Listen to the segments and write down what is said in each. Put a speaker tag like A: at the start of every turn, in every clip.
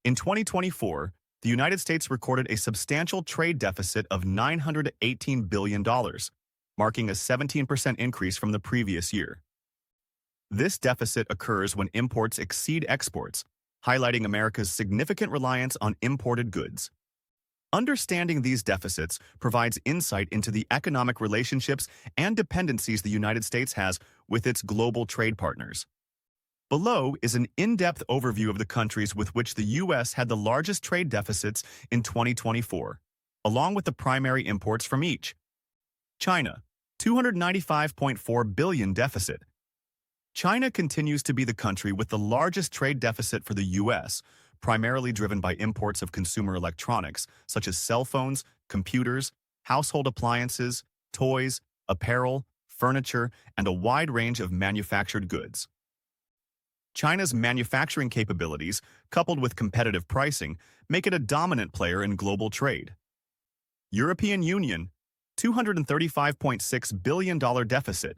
A: In 2024, the United States recorded a substantial trade deficit of $918 billion, marking a 17% increase from the previous year. This deficit occurs when imports exceed exports, highlighting America's significant reliance on imported goods. Understanding these deficits provides insight into the economic relationships and dependencies the United States has with its global trade partners. Below is an in-depth overview of the countries with which the U.S. had the largest trade deficits in 2024, along with the primary imports from each. China, $295.4 billion deficit. China continues to be the country with the largest trade deficit for the U.S., primarily driven by imports of consumer electronics, such as cell phones, computers, household appliances, toys, apparel, furniture, and a wide range of manufactured goods. China's manufacturing capabilities, coupled with competitive pricing, make it a dominant player in global trade. European Union, $235.6 billion deficit.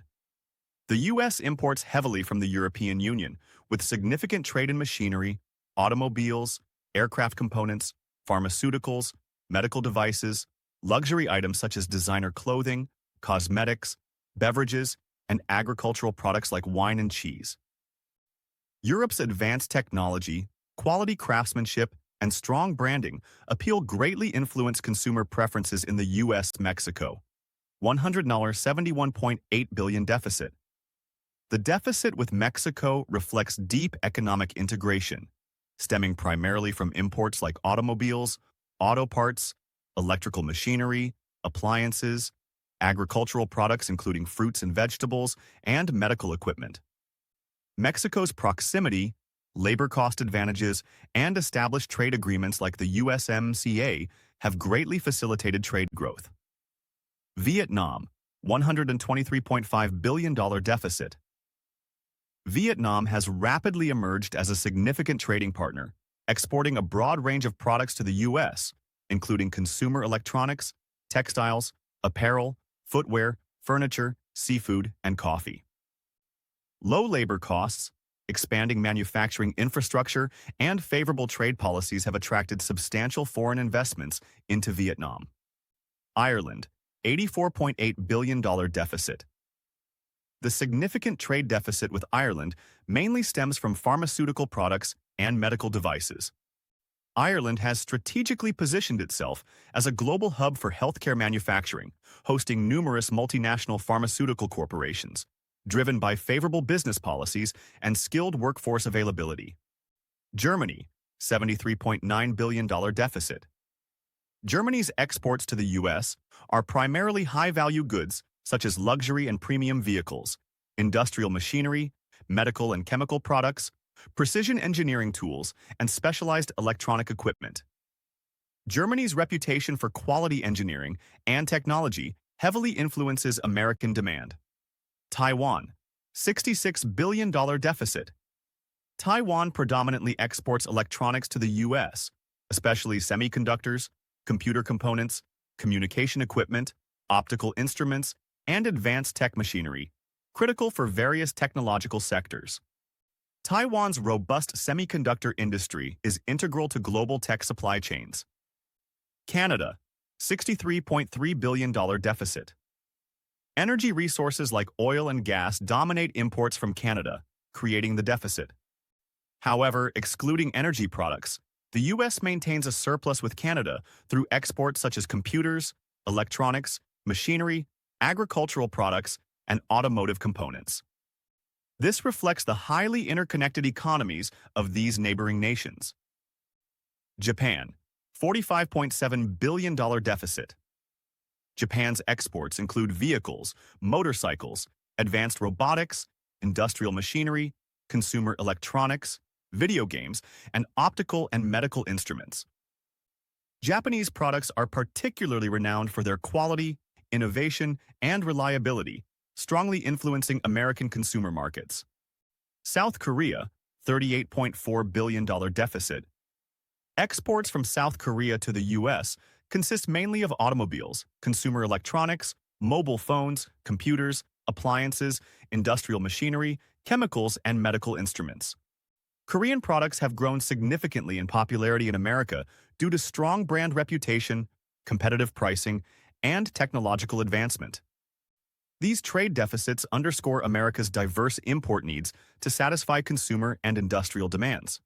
A: The U.S. imports heavily from the European Union, with significant trade in machinery, automobiles, aircraft components, pharmaceuticals, medical devices, luxury items such as designer clothing, cosmetics, beverages, and agricultural products like wine and cheese. Europe's advanced technology, quality craftsmanship, and strong branding appeal greatly influence consumer preferences in the U.S. Mexico. $171.8 billion deficit. The deficit with Mexico reflects deep economic integration, stemming primarily from imports like automobiles, auto parts, electrical machinery, appliances, agricultural products including fruits and vegetables, and medical equipment. Mexico's proximity, labor cost advantages, and established trade agreements like the USMCA have greatly facilitated trade growth. Vietnam, $123.5 billion deficit. Vietnam has rapidly emerged as a significant trading partner, exporting a broad range of products to the U.S., including consumer electronics, textiles, apparel, footwear, furniture, seafood, and coffee. Low labor costs, expanding manufacturing infrastructure, and favorable trade policies have attracted substantial foreign investments into Vietnam. Ireland, $84.8 billion deficit. The significant trade deficit with Ireland mainly stems from pharmaceutical products and medical devices. Ireland has strategically positioned itself as a global hub for healthcare manufacturing, hosting numerous multinational pharmaceutical corporations, driven by favorable business policies and skilled workforce availability. Germany, $73.9 billion deficit. Germany's exports to the U.S. are primarily high-value goods such as luxury and premium vehicles, industrial machinery, medical and chemical products, precision engineering tools, and specialized electronic equipment. Germany's reputation for quality engineering and technology heavily influences American demand. Taiwan, $66 billion deficit. Taiwan predominantly exports electronics to the U.S., especially semiconductors, computer components, communication equipment, optical instruments, and advanced tech machinery, critical for various technological sectors. Taiwan's robust semiconductor industry is integral to global tech supply chains. Canada, $63.3 billion deficit. Energy resources like oil and gas dominate imports from Canada, creating the deficit. However, excluding energy products, the U.S. maintains a surplus with Canada through exports such as computers, electronics, machinery, agricultural products, and automotive components. This reflects the highly interconnected economies of these neighboring nations. Japan, $45.7 billion deficit. Japan's exports include vehicles, motorcycles, advanced robotics, industrial machinery, consumer electronics, video games, and optical and medical instruments. Japanese products are particularly renowned for their quality, innovation, and reliability, strongly influencing American consumer markets. South Korea, $38.4 billion deficit. Exports from South Korea to the U.S. consist mainly of automobiles, consumer electronics, mobile phones, computers, appliances, industrial machinery, chemicals, and medical instruments. Korean products have grown significantly in popularity in America due to strong brand reputation, competitive pricing, and technological advancement. These trade deficits underscore America's diverse import needs to satisfy consumer and industrial demands.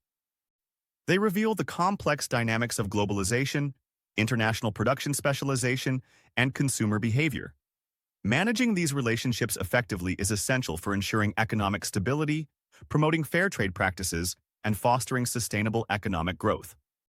A: They reveal the complex dynamics of globalization, international production specialization, and consumer behavior. Managing these relationships effectively is essential for ensuring economic stability, promoting fair trade practices, and fostering sustainable economic growth.